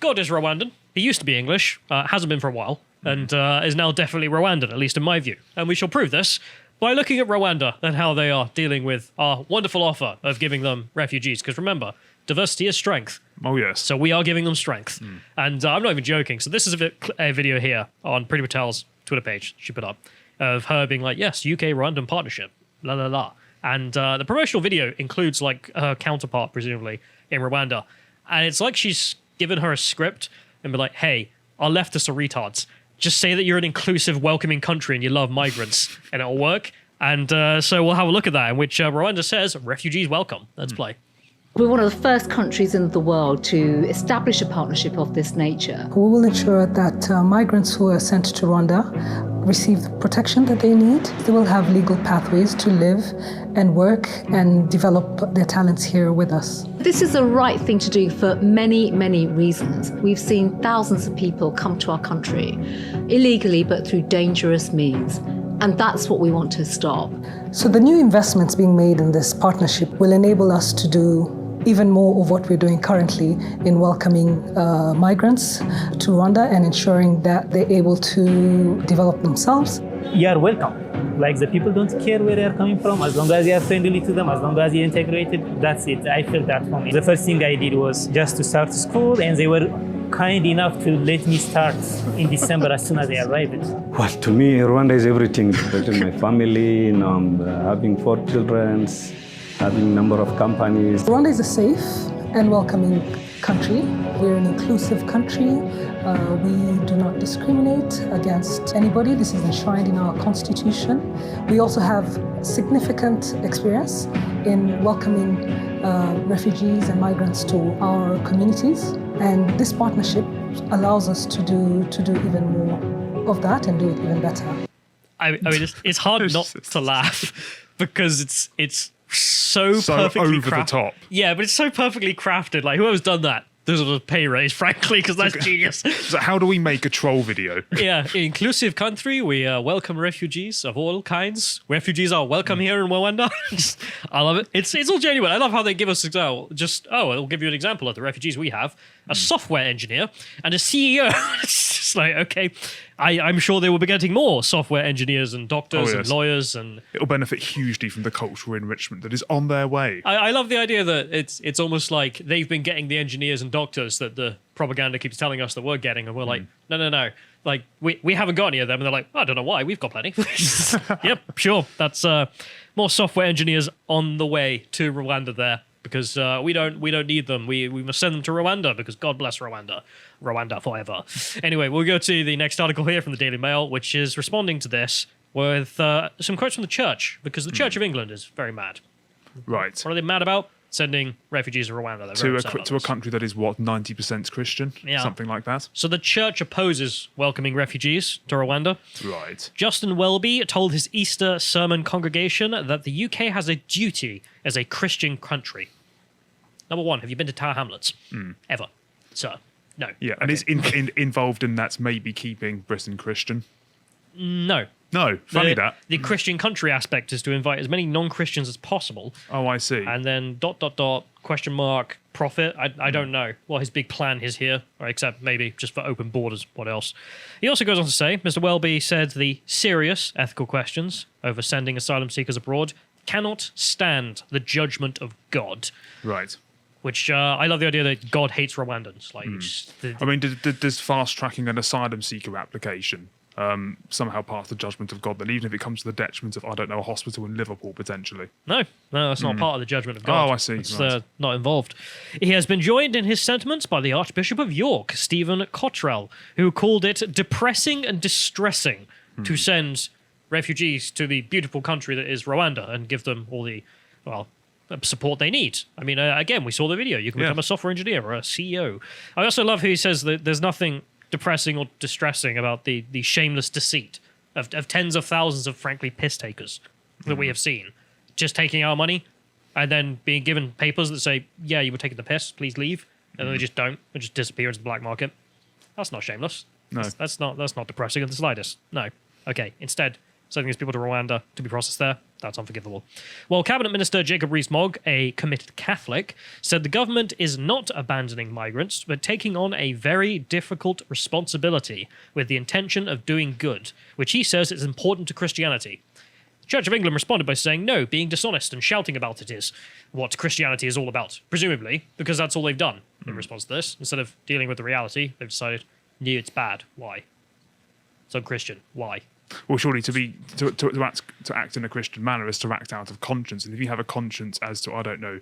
God is Rwandan. He used to be English, hasn't been for a while, and is now definitely Rwandan, at least in my view. And we shall prove this by looking at Rwanda and how they are dealing with our wonderful offer of giving them refugees. Because remember, diversity is strength. Oh, yes. So we are giving them strength. And I'm not even joking. So this is a video here on Priti Patel's Twitter page she put up of her being like, yes, UK-Rwandan partnership, la la la. And the promotional video includes like her counterpart, presumably, in Rwanda. And it's like she's given her a script and be like, hey, our leftists are retards. Just say that you're an inclusive, welcoming country and you love migrants, and it'll work. And so we'll have a look at that, in which Rwanda says, refugees welcome. Let's play. We're one of the first countries in the world to establish a partnership of this nature. We will ensure that migrants who are sent to Rwanda receive the protection that they need. They will have legal pathways to live and work and develop their talents here with us. This is the right thing to do for many, many reasons. We've seen thousands of people come to our country illegally, but through dangerous means. And that's what we want to stop. So the new investments being made in this partnership will enable us to do even more of what we're doing currently in welcoming migrants to Rwanda and ensuring that they're able to develop themselves. You are welcome. Like, the people don't care where they are coming from, as long as you are friendly to them, as long as you're integrated, that's it. I felt that for me. The first thing I did was just to start school, and they were kind enough to let me start in December as soon as I arrived. Well, to me, Rwanda is everything. My family, I'm having 4 children, having a number of companies. Rwanda is a safe and welcoming country. We're an inclusive country. We do not discriminate against anybody. This is enshrined in our constitution. We also have significant experience in welcoming refugees and migrants to our communities. And this partnership allows us to do even more of that and do it even better. I mean, it's hard not to laugh because it's so perfectly over the top. Yeah, but it's so perfectly crafted. Like, whoever's done that deserves a pay raise, frankly, because that's genius. So how do we make a troll video? Yeah, inclusive country. We welcome refugees of all kinds. Refugees are welcome here in Rwanda. I love it. It's all genuine. I love how they give us it'll give you an example of the refugees we have. A software engineer and a CEO. It's just like, okay, I'm sure they will be getting more software engineers and doctors and lawyers, and it'll benefit hugely from the cultural enrichment that is on their way. I love the idea that it's almost like they've been getting the engineers and doctors that the propaganda keeps telling us that we're getting, and we're like, no. Like, we haven't got any of them, and they're like, I don't know why, we've got plenty. Yep, sure. That's more software engineers on the way to Rwanda there. Because we don't need them. We must send them to Rwanda because God bless Rwanda. Rwanda forever. Anyway, we'll go to the next article here from the Daily Mail, which is responding to this with some quotes from the church, because the Church of England is very mad. Right. What are they mad about? Sending refugees to Rwanda. To a country that is, what, 90% Christian? Yeah. Something like that? So the church opposes welcoming refugees to Rwanda. Right. Justin Welby told his Easter sermon congregation that the UK has a duty as a Christian country. Number one, have you been to Tower Hamlets? Ever? Sir? No. Yeah, and is involved in that maybe keeping Britain Christian? No. No, funny that. The Christian country aspect is to invite as many non-Christians as possible. Oh, I see. And then ... question mark profit. I don't know what his big plan is here, except maybe just for open borders. What else? He also goes on to say, Mr. Welby said the serious ethical questions over sending asylum seekers abroad cannot stand the judgment of God. Right. Which I love the idea that God hates Rwandans. Like, I mean, does fast tracking an asylum seeker application somehow pass the judgment of God? Then, even if it comes to the detriment of, I don't know, a hospital in Liverpool potentially. No, that's not part of the judgment of God. Oh, I see. It's right. not involved. He has been joined in his sentiments by the Archbishop of York, Stephen Cottrell, who called it depressing and distressing to send refugees to the beautiful country that is Rwanda and give them all the support they need. I mean, again, we saw the video. You can become a software engineer or a CEO. I also love who he says that there's nothing depressing or distressing about the shameless deceit of tens of thousands of, frankly, piss takers that we have seen. Just taking our money and then being given papers that say, yeah, you were taking the piss, please leave. And then they just don't. They just disappear into the black market. That's not shameless. No. That's not depressing in the slightest. No. Okay, instead, sending his people to Rwanda to be processed there. That's unforgivable. Well, Cabinet Minister Jacob Rees-Mogg, a committed Catholic, said the government is not abandoning migrants, but taking on a very difficult responsibility with the intention of doing good, which he says is important to Christianity. The Church of England responded by saying, no, being dishonest and shouting about it is what Christianity is all about, presumably, because that's all they've done in response to this. Instead of dealing with the reality, they've decided, no, it's bad. Why? It's unchristian. Why? Well, surely to act in a Christian manner is to act out of conscience, and if you have a conscience as to, I don't know,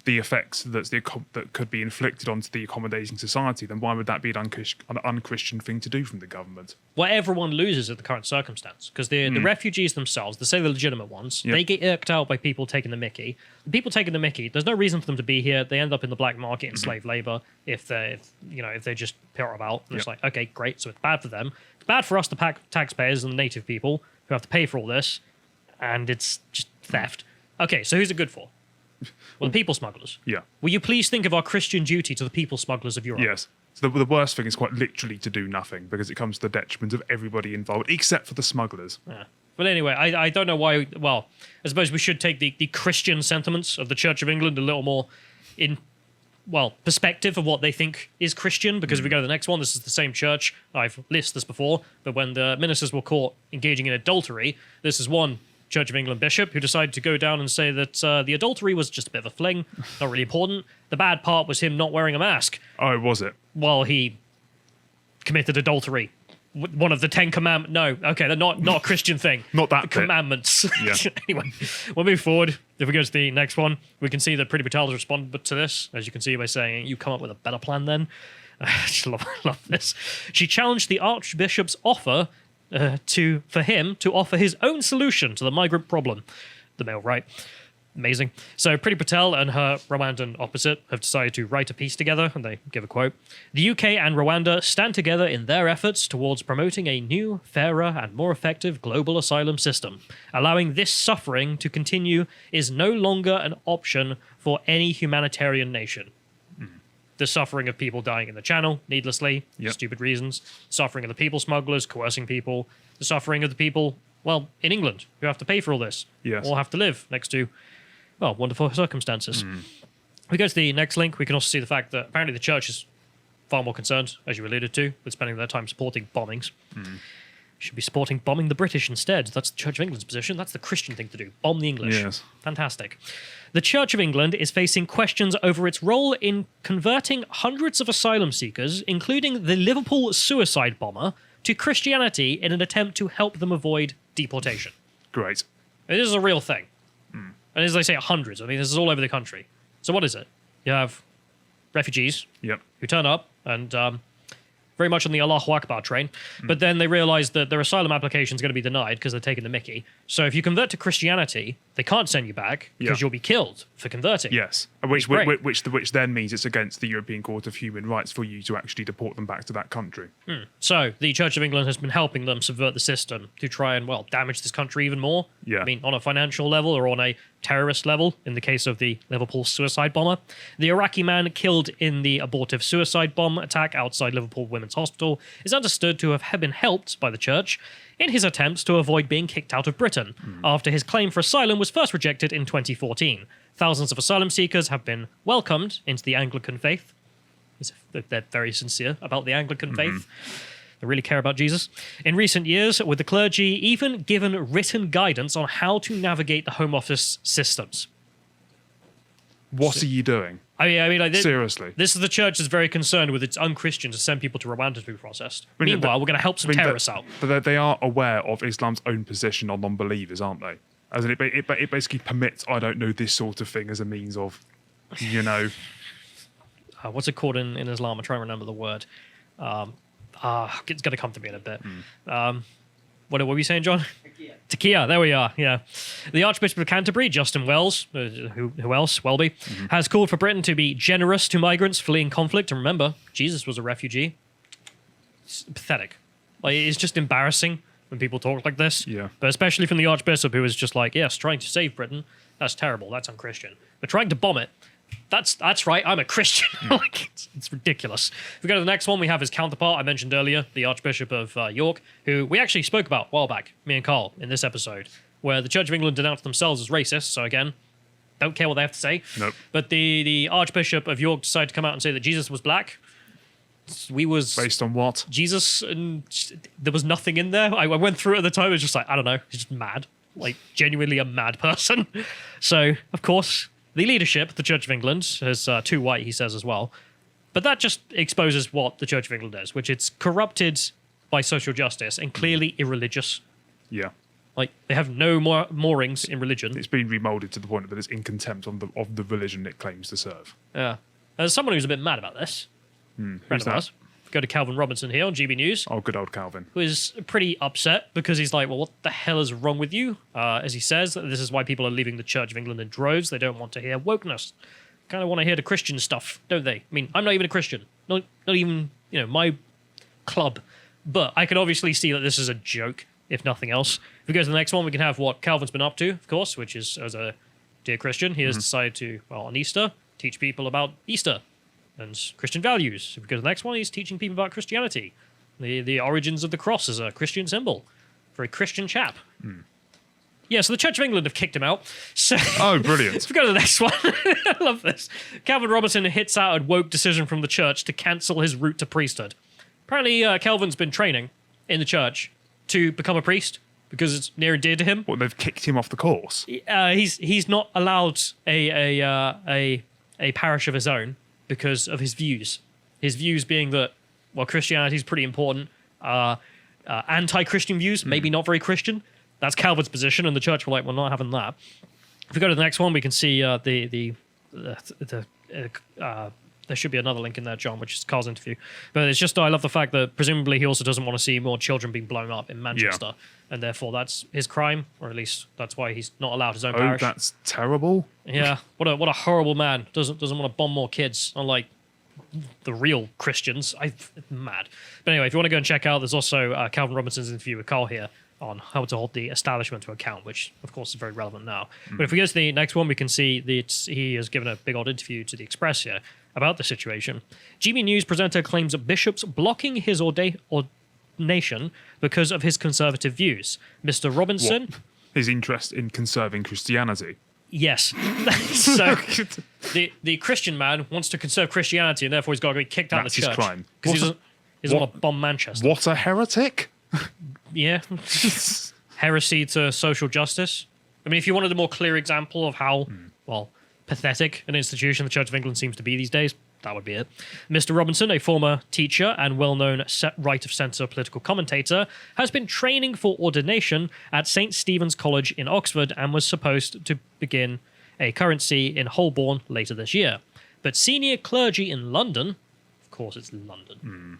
the effects that could be inflicted onto the accommodating society, then why would that be an unchristian thing to do from the government? Well, everyone loses at the current circumstance, because the refugees themselves, they say the legitimate ones, Yep. they get irked out by people taking the mickey. The people taking the mickey, there's no reason for them to be here. They end up in the black market in slave labor if they just pitter about. And it's Yep. like, okay, great, so it's bad for them. It's bad for us, the taxpayers and the native people who have to pay for all this, and it's just theft. Okay, so who's it good for? Well, the people smugglers. Yeah. Will you please think of our Christian duty to the people smugglers of Europe? Yes. So the worst thing is quite literally to do nothing, because it comes to the detriment of everybody involved, except for the smugglers. Yeah. But anyway, I don't know why. Well, I suppose we should take the Christian sentiments of the Church of England a little more in, well, perspective of what they think is Christian, because if we go to the next one, this is the same church. I've listed this before, but when the ministers were caught engaging in adultery, this is one Church of England bishop who decided to go down and say that the adultery was just a bit of a fling, not really important. The bad part was him not wearing a mask Oh, was it? while he committed adultery. One of the 10 commandments. No, okay, they're not a Christian thing. Not that the bit. commandments. Yeah. Anyway, we'll move forward. If we go to the next one, we can see that Pretty Patel has responded to this, as you can see by saying, "You come up with a better plan then." I just love this. She challenged the Archbishop's offer for him to offer his own solution to the migrant problem. The male right. Amazing. So Pretty Patel and her Rwandan opposite have decided to write a piece together, and they give a quote. The UK and Rwanda stand together in their efforts towards promoting a new, fairer, and more effective global asylum system. Allowing this suffering to continue is no longer an option for any humanitarian nation. The suffering of people dying in the channel, needlessly, Yep. stupid reasons. Suffering of the people smugglers, coercing people. The suffering of the people, well, in England, who have to pay for all this. Yes. Or have to live next to, well, wonderful circumstances. We go to the next link. We can also see the fact that apparently the church is far more concerned, as you alluded to, with spending their time supporting bombings. Should be supporting bombing the British instead. That's the Church of England's position. That's the Christian thing to do. Bomb the English. Yes. Fantastic. The Church of England is facing questions over its role in converting hundreds of asylum seekers, including the Liverpool suicide bomber, to Christianity in an attempt to help them avoid deportation. Great. This is a real thing. And as they say, hundreds. I mean, this is all over the country. So what is it? You have refugees Yep. who turn up and very much on the Allahu Akbar train, but then they realize that their asylum application is going to be denied because they're taking the mickey. So if you convert to Christianity, they can't send you back because Yeah. you'll be killed for converting. Yes. Which Great. which then means it's against the European Court of Human Rights for you to actually deport them back to that country. So the Church of England has been helping them subvert the system to try and, well, damage this country even more. Yeah. I mean, on a financial level or on a terrorist level, in the case of the Liverpool suicide bomber. The Iraqi man killed in the abortive suicide bomb attack outside Liverpool Women's Hospital is understood to have been helped by the church in his attempts to avoid being kicked out of Britain after his claim for asylum was first rejected in 2014. Thousands of asylum seekers have been welcomed into the Anglican faith. As if they're very sincere about the Anglican faith. They really care about Jesus. In recent years, with the clergy even given written guidance on how to navigate the Home Office systems. What are you doing? I mean, like, Seriously. this is the church that's very concerned with its unchristian to send people to Rwanda to be processed. I mean, Meanwhile, we're going to help some terrorists out. But they are aware of Islam's own position on non-believers, aren't they? As in, it basically permits, I don't know, this sort of thing as a means of, you know... What's it called in Islam? I'm trying to remember the word. It's going to come to me in a bit. What were you saying, John? Takia, there we are, yeah. The Archbishop of Canterbury, Justin Wells, who else? Welby, has called for Britain to be generous to migrants fleeing conflict. And remember, Jesus was a refugee. It's pathetic. Like, it's just embarrassing when people talk like this. Yeah. But especially from the Archbishop, who is just like, yes, trying to save Britain, that's terrible, that's unchristian. But trying to bomb it, that's right, I'm a Christian. Like, it's ridiculous. If we go to the next one, we have his counterpart I mentioned earlier, the Archbishop of York, who we actually spoke about a while back, me and Carl, in this episode, where the Church of England denounced themselves as racist. So again, don't care what they have to say. Nope. But the Archbishop of York decided to come out and say that Jesus was black. Based on what? Jesus, and there was nothing in there. I went through it at the time. It was just like, I don't know, he's just mad, like genuinely a mad person. So of course, the leadership, the Church of England, is too white, he says as well. But that just exposes what the Church of England is, which it's corrupted by social justice and clearly irreligious. Yeah. Like, they have no more moorings in religion. It's been remolded to the point that it's in contempt of the religion it claims to serve. Yeah. There's someone who's a bit mad about this. Friend Who's of that? ours. Go to Calvin Robinson here on GB News. Oh, good old Calvin. Who is pretty upset because he's like, well, what the hell is wrong with you? As he says, this is why people are leaving the Church of England in droves. They don't want to hear wokeness. Kind of want to hear the Christian stuff, don't they? I mean, I'm not even a Christian. Not even, my club. But I can obviously see that this is a joke, if nothing else. If we go to the next one, we can have what Calvin's been up to, of course, which is, as a dear Christian, he has decided to, well, on Easter, teach people about Easter and Christian values. If we go to the next one, he's teaching people about Christianity. The origins of the cross as a Christian symbol. Very Christian chap. Yeah, so the Church of England have kicked him out. So Oh, brilliant. Let's go to the next one. I love this. Calvin Robinson hits out a woke decision from the church to cancel his route to priesthood. Apparently, Calvin's been training in the church to become a priest because it's near and dear to him. What, they've kicked him off the course? He's not allowed a parish of his own because of his views. His views being that, well, Christianity is pretty important. Anti-Christian views, maybe not very Christian. That's Calvin's position, and the church were like, we're not having that. If we go to the next one, we can see there should be another link in there, John, which is Carl's interview. But it's just, I love the fact that presumably he also doesn't want to see more children being blown up in Manchester. And therefore that's his crime, or at least that's why he's not allowed his own parish. That's terrible. Yeah, what a horrible man. Doesn't want to bomb more kids, unlike the real Christians. Mad. But anyway, if you want to go and check out, there's also Calvin Robinson's interview with Carl here on how to hold the establishment to account, which of course is very relevant now. But if we go to the next one, we can see that he has given a big old interview to the Express here about the situation. GB News presenter claims that bishops blocking his ordination because of his conservative views. Mr. Robinson... What? His interest in conserving Christianity. Yes. So the Christian man wants to conserve Christianity, and therefore he's got to be kicked out of the church. That's his crime. Because he doesn't want to bomb Manchester. What a heretic! Yeah. Heresy to social justice. I mean, if you wanted a more clear example of how, well, pathetic an institution the Church of England seems to be these days, that would be it. Mr. Robinson, a former teacher and well-known right-of-centre political commentator, has been training for ordination at St. Stephen's College in Oxford and was supposed to begin a currency in Holborn later this year. But senior clergy in London... Of course it's London.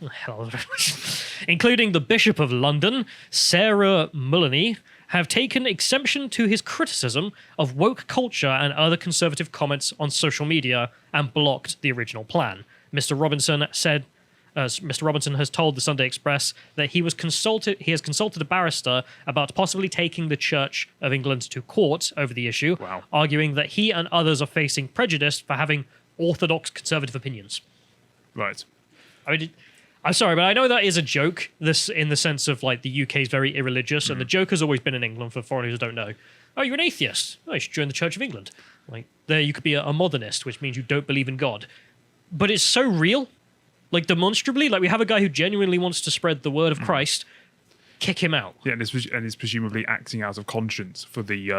Including the Bishop of London, Sarah Mullany, have taken exception to his criticism of woke culture and other conservative comments on social media and blocked the original plan. Mr. Robinson said, Mr. Robinson has told the Sunday Express that he has consulted a barrister about possibly taking the Church of England to court over the issue, arguing that he and others are facing prejudice for having orthodox conservative opinions. Right. I mean, I'm sorry, but I know that is a joke. This, in the sense of like the UK is very irreligious, and the joke has always been in England for foreigners who don't know. Oh, you're an atheist. Oh, you should join the Church of England. Like there, you could be a modernist, which means you don't believe in God. But it's so real, like demonstrably. Like we have a guy who genuinely wants to spread the word of Christ. Kick him out. Yeah, and is presumably acting out of conscience for the,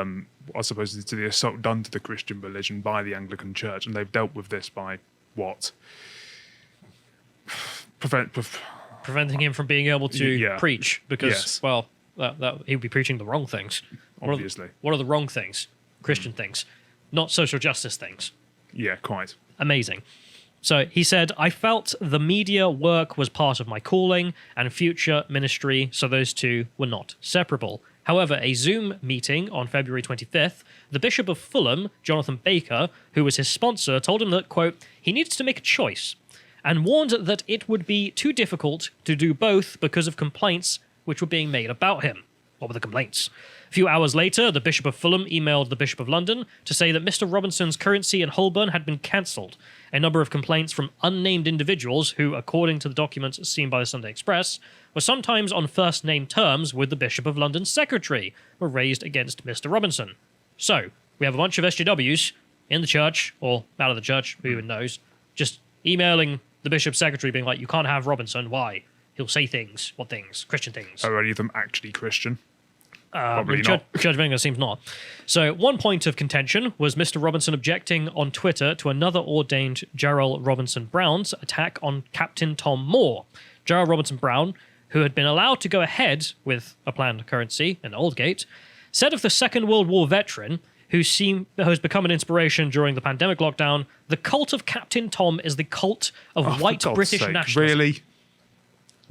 I suppose, to the assault done to the Christian religion by the Anglican Church, and they've dealt with this by what? Preventing him from being able to preach because, well, that he would be preaching the wrong things. Obviously. What are the wrong things? Christian things, not social justice things. Yeah, quite. Amazing. So he said, I felt the media work was part of my calling and future ministry, so those two were not separable. However, a Zoom meeting on February 25th, the Bishop of Fulham, Jonathan Baker, who was his sponsor, told him that, quote, he needs to make a choice, and warned that it would be too difficult to do both because of complaints which were being made about him. What were the complaints? A few hours later, the Bishop of Fulham emailed the Bishop of London to say that Mr. Robinson's currency in Holborn had been cancelled. A number of complaints from unnamed individuals who, according to the documents seen by the Sunday Express, were sometimes on first-name terms with the Bishop of London's secretary, were raised against Mr. Robinson. So, we have a bunch of SJWs in the church, or out of the church, who even knows, just emailing the Bishop's secretary being like, you can't have Robinson, why? He'll say things. What things? Christian things. Are any of them actually Christian? Probably not. Church of England seems not. So one point of contention was Mr. Robinson objecting on Twitter to another ordained Gerald Robinson Brown's attack on Captain Tom Moore. Gerald Robinson Brown, who had been allowed to go ahead with a planned currency in Aldgate, said of the Second World War veteran, who has become an inspiration during the pandemic lockdown, the cult of Captain Tom is the cult of white British nationalism. Really?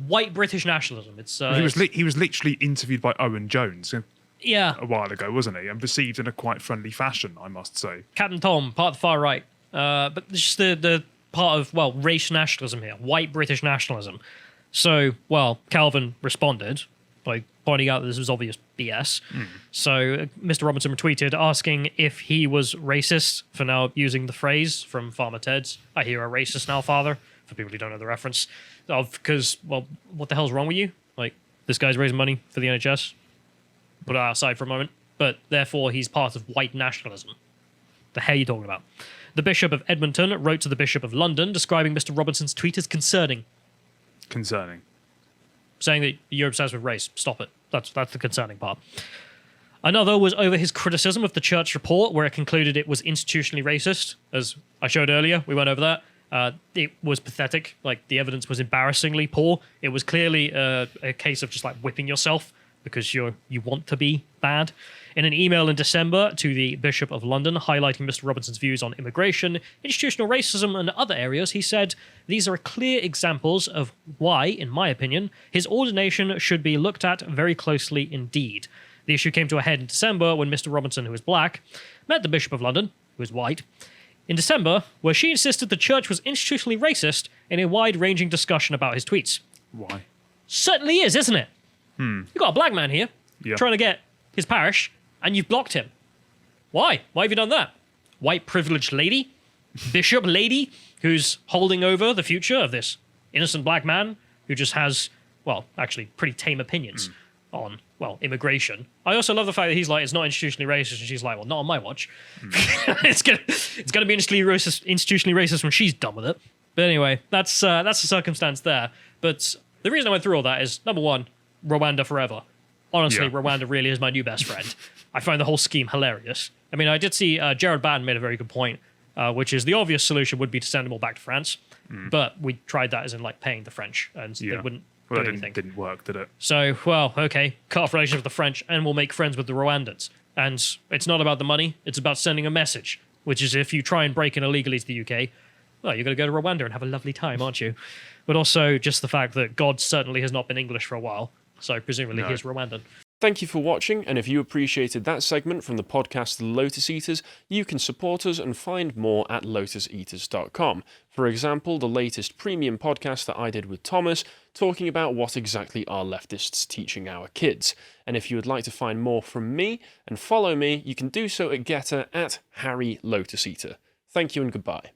White British nationalism. It's He was literally interviewed by Owen Jones yeah. a while ago, wasn't he? And received in a quite friendly fashion, I must say. Captain Tom, part of the far right. But just the part of, well, race nationalism here, white British nationalism. So, well, Calvin responded by pointing out that this was obvious BS. So Mr. Robinson retweeted asking if he was racist for now using the phrase from Farmer Ted's, I hear a racist now, father, for people who don't know the reference. Because, well, what the hell's wrong with you? Like, this guy's raising money for the NHS. Put it outside for a moment. But therefore, he's part of white nationalism. The hell are you talking about? The Bishop of Edmonton wrote to the Bishop of London describing Mr. Robinson's tweet as concerning. Concerning. Saying that you're obsessed with race. Stop it. That's the concerning part. Another was over his criticism of the church report, where it concluded it was institutionally racist. As I showed earlier, we went over that. It was pathetic. Like, the evidence was embarrassingly poor. It was clearly a case of just like whipping yourself because you want to be bad. In an email in December to the Bishop of London highlighting Mr. Robinson's views on immigration, institutional racism, and other areas, he said, these are clear examples of why, in my opinion, his ordination should be looked at very closely indeed. The issue came to a head in December when Mr. Robinson, who is black, met the Bishop of London, who is white, in December, where she insisted the church was institutionally racist in a wide-ranging discussion about his tweets. Why? Certainly is, isn't it? You've got a black man here trying to get his parish, and you've blocked him. Why? Why have you done that? White privileged lady? Bishop lady? Who's holding over the future of this innocent black man who just has, well, actually pretty tame opinions on, well, immigration. I also love the fact that he's like, it's not institutionally racist, and she's like, well, not on my watch. It's gonna be institutionally racist when she's done with it. But anyway, that's the circumstance there. But the reason I went through all that is, number one, Rwanda forever. Honestly, Rwanda really is my new best friend. I find the whole scheme hilarious. I mean, I did see Jared Batten made a very good point, which is the obvious solution would be to send them all back to France. But we tried that as in like paying the French, and they wouldn't do anything. Didn't work, did it? So, well, okay, cut off relations with the French, and we'll make friends with the Rwandans. And it's not about the money, it's about sending a message, which is if you try and break in illegally to the UK, well, you're going to go to Rwanda and have a lovely time, aren't you? But also just the fact that God certainly has not been English for a while, so presumably he's Rwandan. Thank you for watching, and if you appreciated that segment from the podcast Lotus Eaters, you can support us and find more at lotuseaters.com. For example, the latest premium podcast that I did with Thomas, talking about what exactly are leftists teaching our kids. And if you would like to find more from me and follow me, you can do so at Getter at Harry Lotus Eater. Thank you and goodbye.